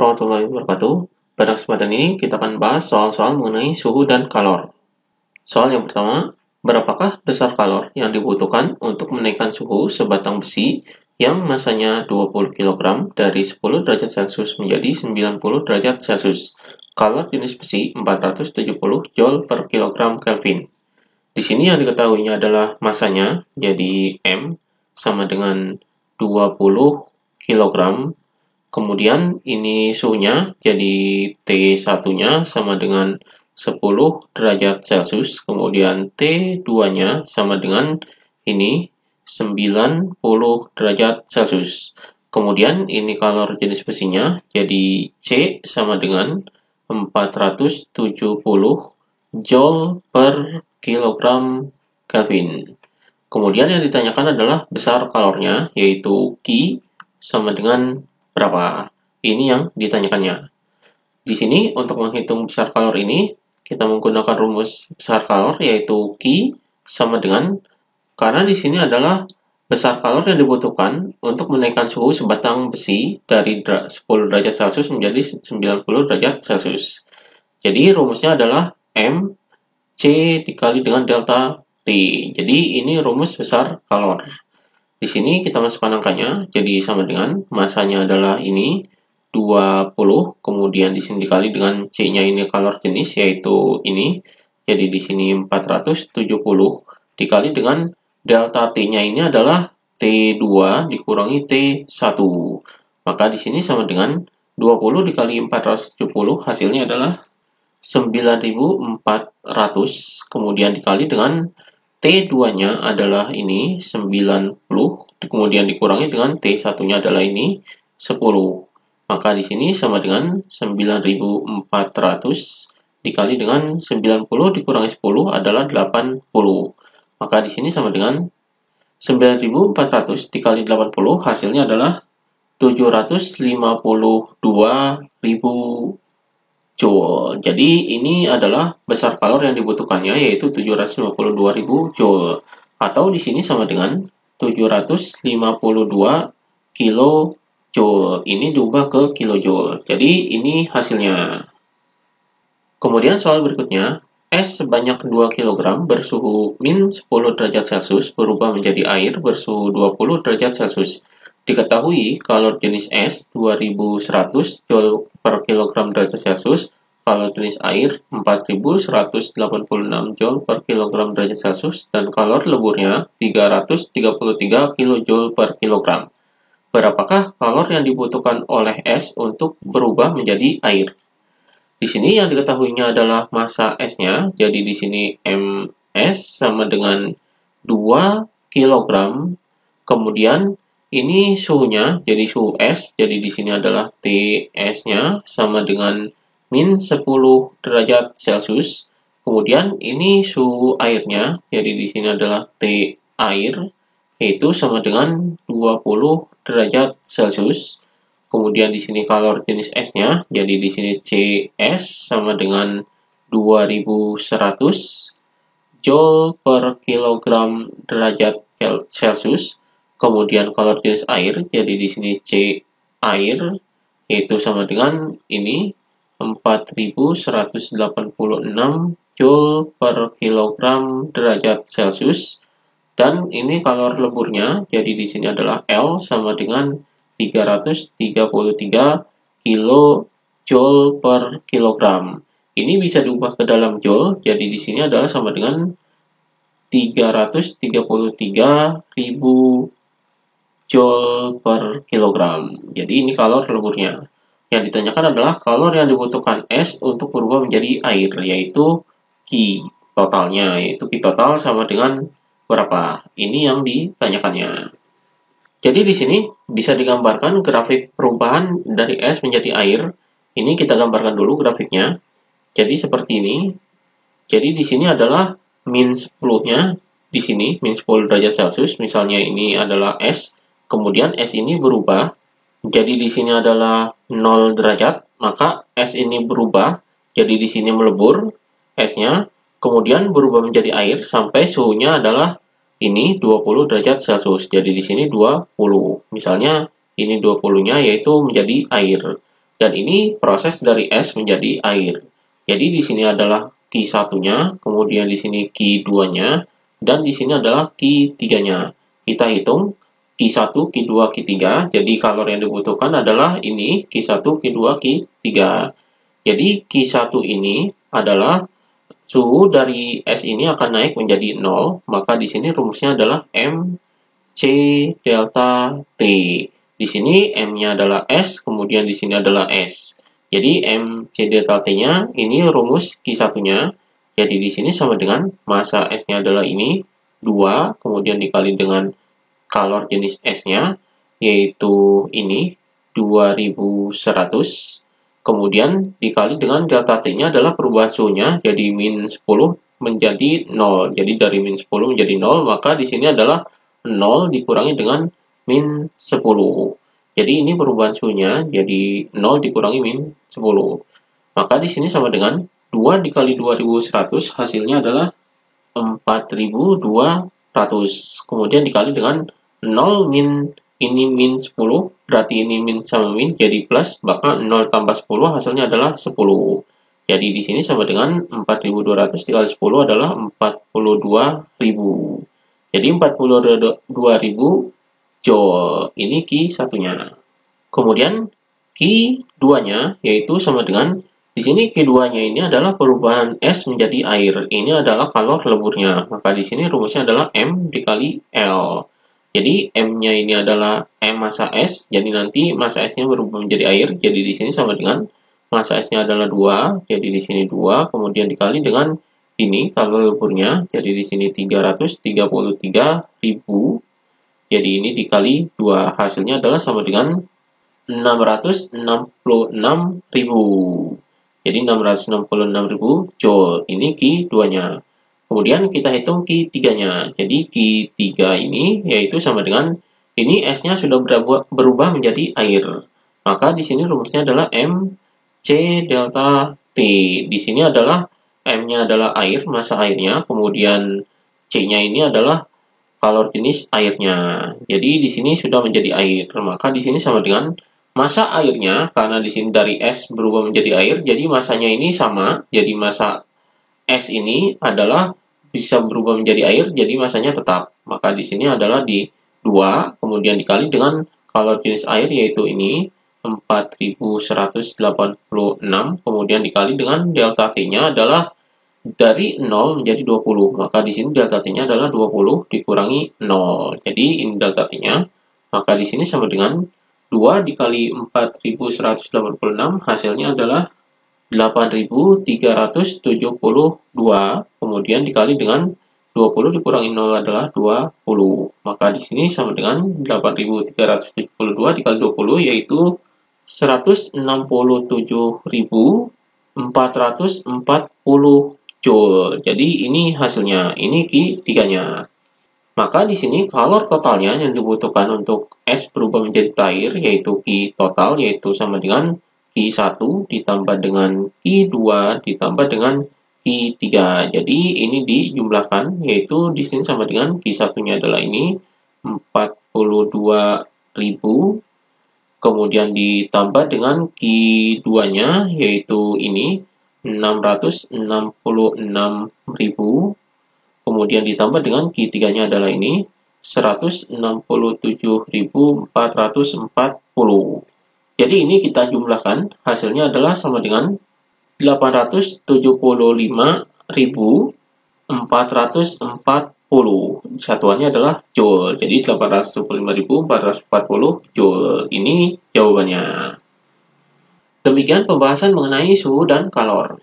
warahmatullahi wabarakatuh. Pada kesempatan ini kita akan bahas soal-soal mengenai suhu dan kalor. Soal yang pertama, berapakah besar kalor yang dibutuhkan untuk menaikkan suhu sebatang besi yang masanya 20 kg dari 10 derajat Celcius menjadi 90 derajat Celcius? Kalor jenis besi 470 Joule per kilogram Kelvin. Di sini yang diketahuinya adalah masanya, jadi M sama dengan 20 kg. Kemudian ini suhunya, jadi T1-nya sama dengan 10 derajat Celcius. Kemudian T2-nya sama dengan ini 90 derajat Celcius. Kemudian ini kalor jenis besinya, jadi C sama dengan 470 Joule per kilogram Kelvin. Kemudian yang ditanyakan adalah besar kalornya, yaitu Q sama dengan berapa? Ini yang ditanyakannya. Di sini untuk menghitung besar kalor ini, kita menggunakan rumus besar kalor yaitu Q sama dengan, karena di sini adalah besar kalor yang dibutuhkan untuk menaikkan suhu sebatang besi dari 10 derajat Celcius menjadi 90 derajat Celcius. Jadi rumusnya adalah M C dikali dengan delta T. Jadi ini rumus besar kalor. Di sini kita masukkan angkanya, jadi sama dengan masanya adalah ini 20, kemudian di sini dikali dengan C-nya ini kalor jenis yaitu ini. Jadi di sini 470 dikali dengan delta T-nya ini adalah T2 dikurangi T1. Maka di sini sama dengan 20 dikali 470 hasilnya adalah 9.400, kemudian dikali dengan T2-nya adalah ini 90, kemudian dikurangi dengan T1-nya adalah ini 10. Maka di sini sama dengan 9.400 dikali dengan 90 dikurangi 10 adalah 80. Maka di sini sama dengan 9.400 dikali 80 hasilnya adalah 752.000 Joule. Jadi ini adalah besar kalor yang dibutuhkannya yaitu 752.000 Joule. Atau di sini sama dengan 752 kilojoule. Ini diubah ke kilojoule. Jadi ini hasilnya. Kemudian soal berikutnya, es sebanyak 2 kg bersuhu min 10 derajat Celcius berubah menjadi air bersuhu 20 derajat Celcius. Diketahui kalor jenis es 2100 Joule per kilogram derajat Celcius, kalor jenis air 4186 Joule per kilogram derajat Celcius, dan kalor leburnya 333 kJ per kilogram. Berapakah kalor yang dibutuhkan oleh es untuk berubah menjadi air? Di sini yang diketahuinya adalah massa esnya, jadi di sini Ms sama dengan 2 kg. Kemudian ini suhunya, jadi suhu es, jadi di sini adalah Ts-nya sama dengan min 10 derajat Celcius. Kemudian ini suhu airnya, jadi di sini adalah T air, yaitu sama dengan 20 derajat Celcius. Kemudian di sini kalor jenis esnya, jadi di sini Cs sama dengan 2100 Joule per kilogram derajat Celcius. Kemudian kalor jenis air, jadi di sini C air, yaitu sama dengan ini 4186 Joule per kilogram derajat Celcius. Dan ini kalor leburnya, jadi di sini adalah L sama dengan 333 kilojoule per kilogram. Ini bisa diubah ke dalam joule, jadi di sini adalah sama dengan 333.000 Joule per kilogram. Jadi ini kalor leburnya. Yang ditanyakan adalah kalor yang dibutuhkan es untuk berubah menjadi air, yaitu Q totalnya, yaitu Q total sama dengan berapa? Ini yang ditanyakannya. Jadi di sini bisa digambarkan grafik perubahan dari es menjadi air. Ini kita gambarkan dulu grafiknya. Jadi seperti ini. Jadi di sini adalah min 10-nya, di sini min 10 derajat Celcius. Misalnya ini adalah es. Kemudian es ini berubah, jadi di sini adalah 0 derajat, maka es ini berubah, jadi di sini melebur esnya, kemudian berubah menjadi air sampai suhunya adalah ini 20 derajat Celcius. Jadi di sini 20. Misalnya ini 20-nya yaitu menjadi air. Dan ini proses dari es menjadi air. Jadi di sini adalah Q1-nya, kemudian di sini Q2-nya, dan di sini adalah Q3-nya. Kita hitung Q1, Q2, Q3. Jadi kalor yang dibutuhkan adalah ini Q1, Q2, Q3. Jadi Q1 ini adalah suhu dari es ini akan naik menjadi 0, maka di sini rumusnya adalah MC delta T. Di sini M-nya adalah S, kemudian di sini adalah S. Jadi MC delta T-nya ini rumus Q1-nya. Jadi di sini sama dengan massa S-nya adalah ini 2, kemudian dikali dengan kalor jenis S-nya, yaitu ini 2100. Kemudian dikali dengan delta T-nya adalah perubahan suhunya, jadi min 10 menjadi 0. Jadi dari min 10 menjadi 0, maka di sini adalah 0 dikurangi dengan min 10. Jadi ini perubahan suhunya, jadi 0 dikurangi min 10. Maka di sini sama dengan 2 dikali 2100, hasilnya adalah 4200. Kemudian dikali dengan 0 min, ini min 10, berarti ini min sama min, jadi plus, maka 0 tambah 10 hasilnya adalah 10. Jadi di sini sama dengan 4200 dikali 10 adalah 42.000. Jadi 42.000 Joule. Ini Q1-nya. Kemudian Q2-nya yaitu sama dengan di sini Q2-nya ini adalah perubahan es menjadi air. Ini adalah kalor leburnya. Maka di sini rumusnya adalah M dikali L. Jadi M-nya ini adalah M massa S. Jadi nanti massa S-nya berubah menjadi air. Jadi di sini sama dengan massa S-nya adalah 2. Jadi di sini 2. Kemudian dikali dengan ini kalor leburnya. Jadi di sini 333.000. Jadi ini dikali 2, hasilnya adalah sama dengan 666.000. Jadi 666.000 Joule. Ini Q2-nya. Kemudian kita hitung Q3-nya. Jadi Q3 ini yaitu sama dengan ini S-nya sudah berubah menjadi air. Maka di sini rumusnya adalah MC delta T. Di sini adalah M-nya adalah air, massa airnya, kemudian C-nya ini adalah kalor jenis airnya. Jadi di sini sudah menjadi air. Maka di sini sama dengan massa airnya, karena di sini dari es berubah menjadi air, jadi massanya ini sama. Jadi massa es ini adalah bisa berubah menjadi air, jadi massanya tetap. Maka di sini adalah di 2, kemudian dikali dengan kalor jenis air yaitu ini 4186, kemudian dikali dengan delta T-nya adalah dari 0 menjadi 20. Maka di sini delta T-nya adalah 20 dikurangi 0. Jadi ini delta T-nya. Maka di sini sama dengan 2 dikali 4186, hasilnya adalah 8372. Kemudian dikali dengan 20 dikurangi 0 adalah 20. Maka di sini sama dengan 8372 dikali 20 yaitu 167.440 Joule. Jadi ini hasilnya, ini Q3-nya. Maka di sini kalor totalnya yang dibutuhkan untuk es berubah menjadi cair yaitu Q total, yaitu sama dengan Q1 ditambah dengan Q2 ditambah dengan Q3. Jadi ini dijumlahkan, yaitu di sini sama dengan Q1-nya adalah ini 42.000, kemudian ditambah dengan Q2-nya yaitu ini 666.000, kemudian ditambah dengan Q3-nya adalah ini 167.440. Jadi ini kita jumlahkan, hasilnya adalah sama dengan 875.440. Satuannya adalah Joule. Jadi 875.440 Joule. Ini jawabannya. Demikian pembahasan mengenai suhu dan kalor.